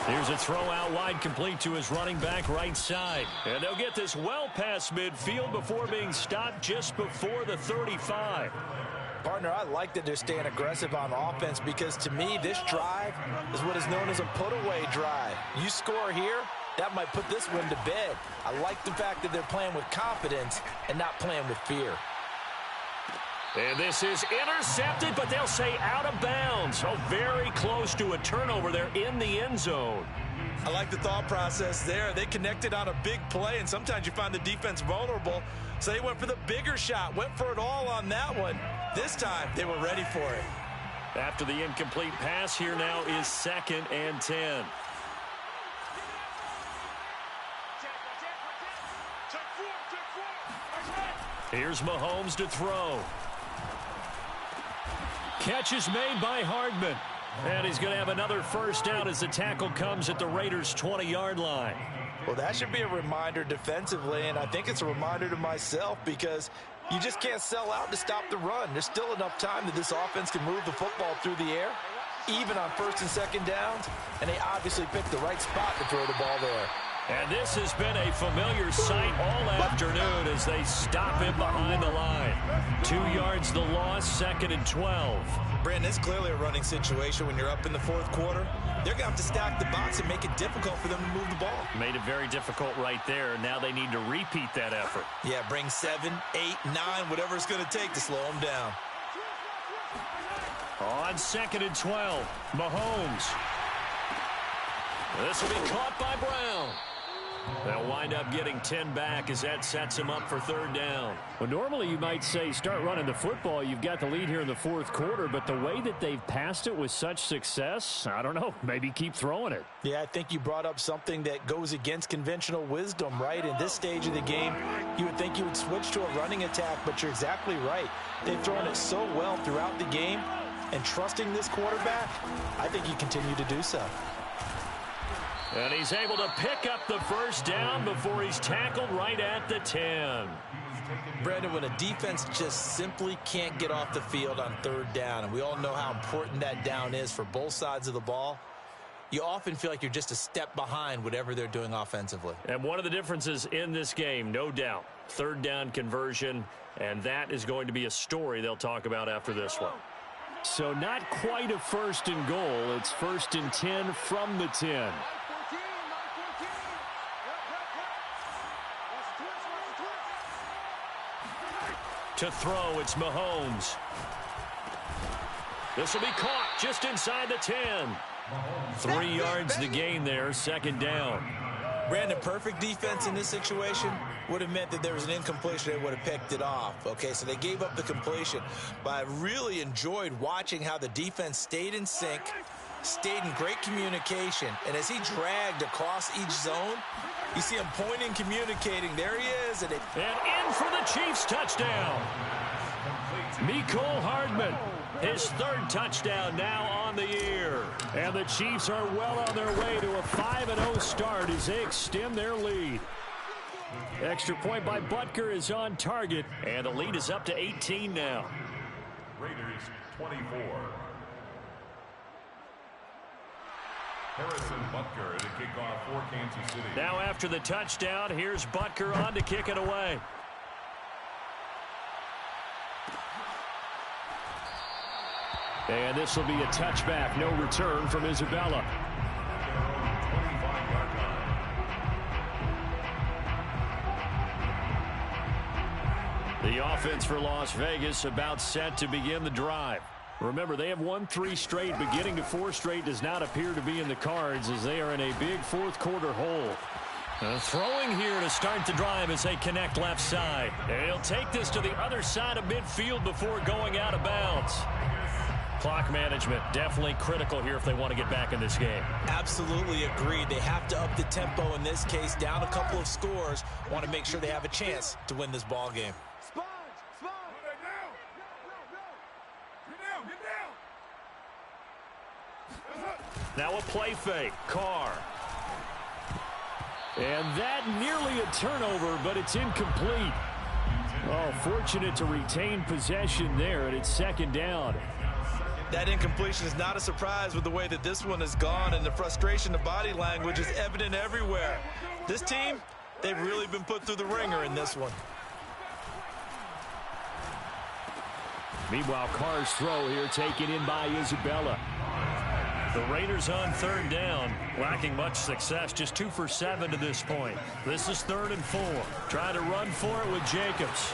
Here's a throw out wide, complete to his running back right side. And they'll get this well past midfield before being stopped just before the 35. Partner, I like that they're staying aggressive on offense because, to me, this drive is what is known as a put-away drive. You score here, that might put this one to bed. I like the fact that they're playing with confidence and not playing with fear. And this is intercepted, but they'll say out of bounds. Oh, very close to a turnover there in the end zone. I like the thought process there. They connected on a big play, and sometimes you find the defense vulnerable. So they went for the bigger shot, went for it all on that one. This time, they were ready for it. After the incomplete pass, here now is 2nd and 10. Here's Mahomes to throw. Catch is made by Hardman. And he's going to have another first down as the tackle comes at the Raiders' 20-yard line. Well, that should be a reminder defensively, and I think it's a reminder to myself because you just can't sell out to stop the run. There's still enough time that this offense can move the football through the air, even on 1st and 2nd downs, and they obviously picked the right spot to throw the ball there. And this has been a familiar sight all afternoon as they stop him behind the line. 2 yards the loss, 2nd and 12. Brandon, it's clearly a running situation when you're up in the fourth quarter. They're going to have to stack the box and make it difficult for them to move the ball. Made it very difficult right there. Now they need to repeat that effort. Yeah, bring 7, 8, 9, whatever it's going to take to slow them down. On 2nd and 12, Mahomes. This will be caught by Brown. They'll wind up getting 10 back as that sets him up for 3rd down. Well, normally you might say start running the football. You've got the lead here in the 4th quarter, but the way that they've passed it with such success, I don't know, maybe keep throwing it. Yeah, I think you brought up something that goes against conventional wisdom, right? In this stage of the game, you would think you would switch to a running attack, but you're exactly right. They've thrown it so well throughout the game, and trusting this quarterback, I think you continue to do so. And he's able to pick up the 1st down before he's tackled right at the 10. Brandon, when a defense just simply can't get off the field on 3rd down, and we all know how important that down is for both sides of the ball, you often feel like you're just a step behind whatever they're doing offensively. And one of the differences in this game, no doubt, 3rd down conversion, and that is going to be a story they'll talk about after this one. So not quite a 1st and goal. It's 1st and 10 from the 10. To throw, it's Mahomes. This will be caught just inside the 10. 3 yards the gain there, 2nd down. Brandon, perfect defense in this situation would have meant that there was an incompletion. They would have picked it off. Okay, so they gave up the completion. But I really enjoyed watching how the defense stayed in sync, stayed in great communication. And as he dragged across each zone, you see him pointing, communicating. There he is. And in for the Chiefs touchdown. Mecole Hardman, his 3rd touchdown now on the year. And the Chiefs are well on their way to a 5-0 start as they extend their lead. Extra point by Butker is on target, and the lead is up to 18 now. Raiders 24. Harrison Butker to kick off for Kansas City. Now after the touchdown, here's Butker on to kick it away. And this will be a touchback, no return from Isabella. The offense for Las Vegas about set to begin the drive. Remember, they have won 3 straight, but getting to 4 straight does not appear to be in the cards as they are in a big 4th quarter hole. Throwing here to start the drive as they connect left side. And he'll take this to the other side of midfield before going out of bounds. Clock management definitely critical here if they want to get back in this game. absolutely agreed. They have to up the tempo in this case, down a couple of scores. Want to make sure they have a chance to win this ball game. Now a play fake. Carr. And that nearly a turnover, but it's incomplete. Oh, fortunate to retain possession there, and it's 2nd down. That incompletion is not a surprise with the way that this one has gone, and the frustration, the body language is evident everywhere. This team, they've really been put through the ringer in this one. Meanwhile, Carr's throw here taken in by Isabella. The Raiders on 3rd down, lacking much success, just 2 for 7 to this point. This is 3rd and 4. Trying to run for it with Jacobs.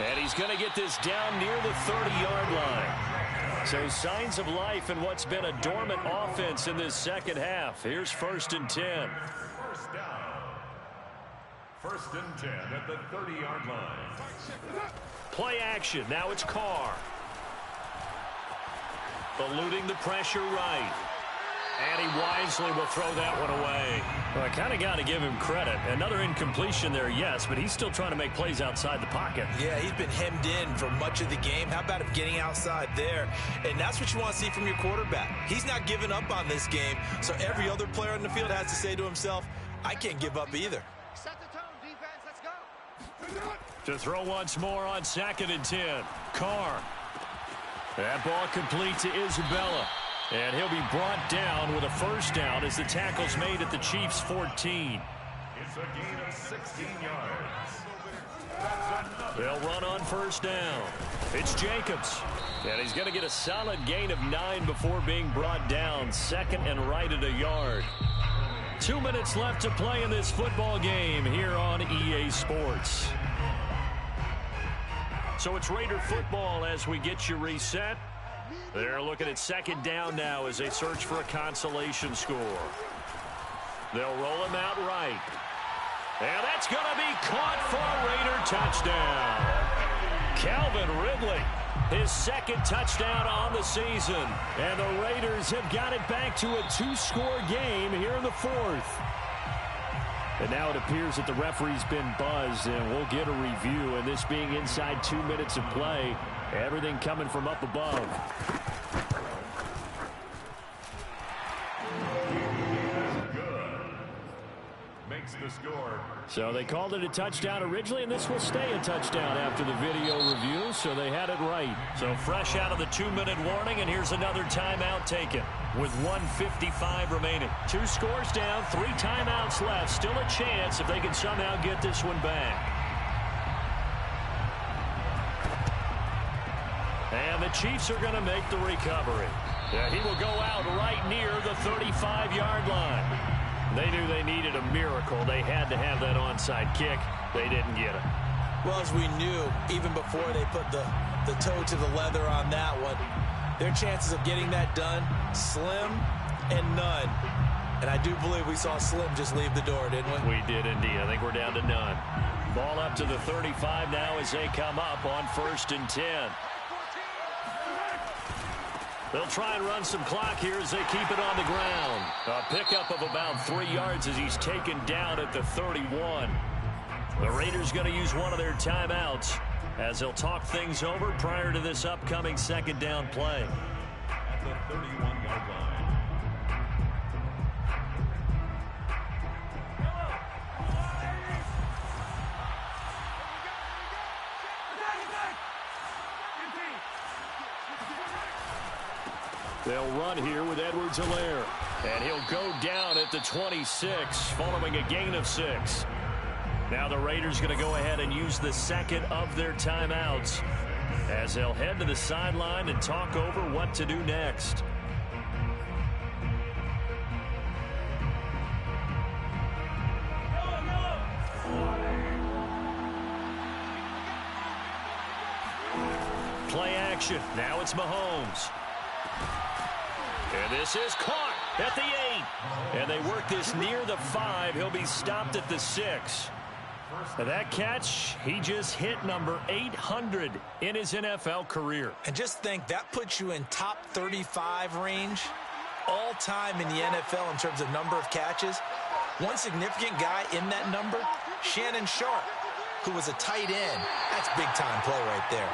And he's going to get this down near the 30-yard line. So signs of life in what's been a dormant offense in this second half. Here's 1st and 10. First down. 1st and 10 at the 30-yard line. Play action. Now it's Carr. Eluding the pressure right. And he wisely will throw that one away. Well, I kind of got to give him credit. Another incompletion there, yes, but he's still trying to make plays outside the pocket. Yeah, he's been hemmed in for much of the game. How about him getting outside there? And that's what you want to see from your quarterback. He's not giving up on this game, so every other player on the field has to say to himself, I can't give up either. Set the tone, defense. Let's go. To throw once more on 2nd and 10. Carr. That ball complete to Isabella. And he'll be brought down with a 1st down as the tackle's made at the Chiefs' 14. It's a gain of 16 yards. They'll run on first down. It's Jacobs. And he's going to get a solid gain of 9 before being brought down. Second and right at a yard. 2 minutes left to play in this football game here on EA Sports. So it's Raider football as we get you reset. They're looking at second down now as they search for a consolation score. They'll roll him out right. And that's going to be caught for a Raider touchdown. Calvin Ridley, his second touchdown on the season. And the Raiders have got it back to a 2-score game here in the fourth. And now it appears that the referee's been buzzed, and we'll get a review. And this being inside 2 minutes of play, everything coming from up above. The score. So they called it a touchdown originally, and this will stay a touchdown after the video review, so they had it right. So fresh out of the 2-minute warning, and here's another timeout taken with 1:55 remaining. 2 scores down, 3 timeouts left. Still a chance if they can somehow get this one back. And the Chiefs are going to make the recovery. Yeah, he will go out right near the 35-yard line. They knew they needed a miracle. They had to have that onside kick. They didn't get it. Well, as we knew, even before they put the toe to the leather on that one, their chances of getting that done, slim and none. And I do believe we saw Slim just leave the door, didn't we? We did indeed. I think we're down to none. Ball up to the 35 now as they come up on 1st and 10. They'll try and run some clock here as they keep it on the ground. A pickup of about 3 yards as he's taken down at the 31. The Raiders going to use one of their timeouts as they'll talk things over prior to this upcoming second down play. At the 31-yard line. They'll run here with Edwards-Helaire. And he'll go down at the 26, following a gain of 6. Now the Raiders going to go ahead and use the second of their timeouts as they'll head to the sideline and talk over what to do next. Play action. Now it's Mahomes. And this is caught at the 8. And they work this near the 5. He'll be stopped at the 6. And that catch, he just hit number 800 in his NFL career. And just think, that puts you in top 35 range all time in the NFL in terms of number of catches. One significant guy in that number, Shannon Sharpe, who was a tight end. That's big-time play right there.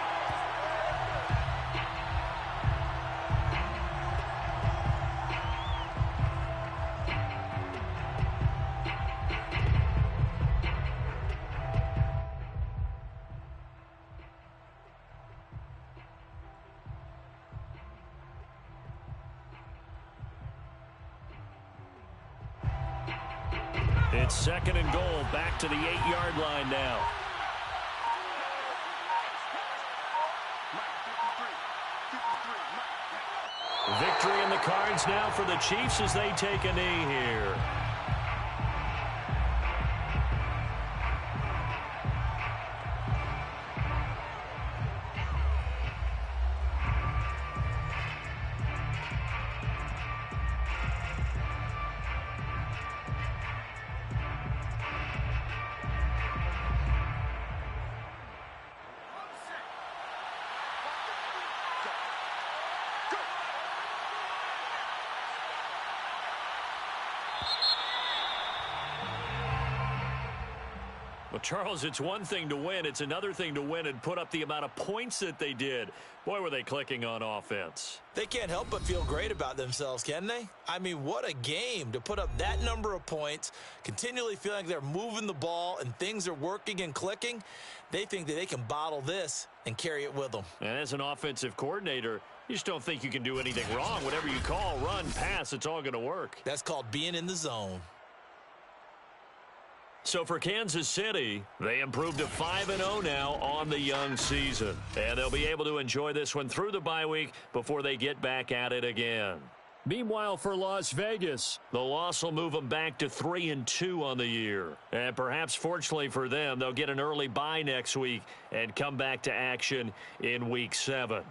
It's second and goal, back to the 8-yard line now. Victory in the cards now for the Chiefs as they take a knee here. Well, Charles, it's one thing to win. It's another thing to win and put up the amount of points that they did. Boy, were they clicking on offense. They can't help but feel great about themselves, can they? I mean, what a game to put up that number of points, continually feeling like they're moving the ball and things are working and clicking. They think that they can bottle this and carry it with them. And as an offensive coordinator, you just don't think you can do anything wrong. Whatever you call, run, pass, it's all going to work. That's called being in the zone. So for Kansas City, they improved to 5-0 now on the young season. And they'll be able to enjoy this one through the bye week before they get back at it again. Meanwhile, for Las Vegas, the loss will move them back to 3-2 on the year. And perhaps fortunately for them, they'll get an early bye next week and come back to action in Week 7.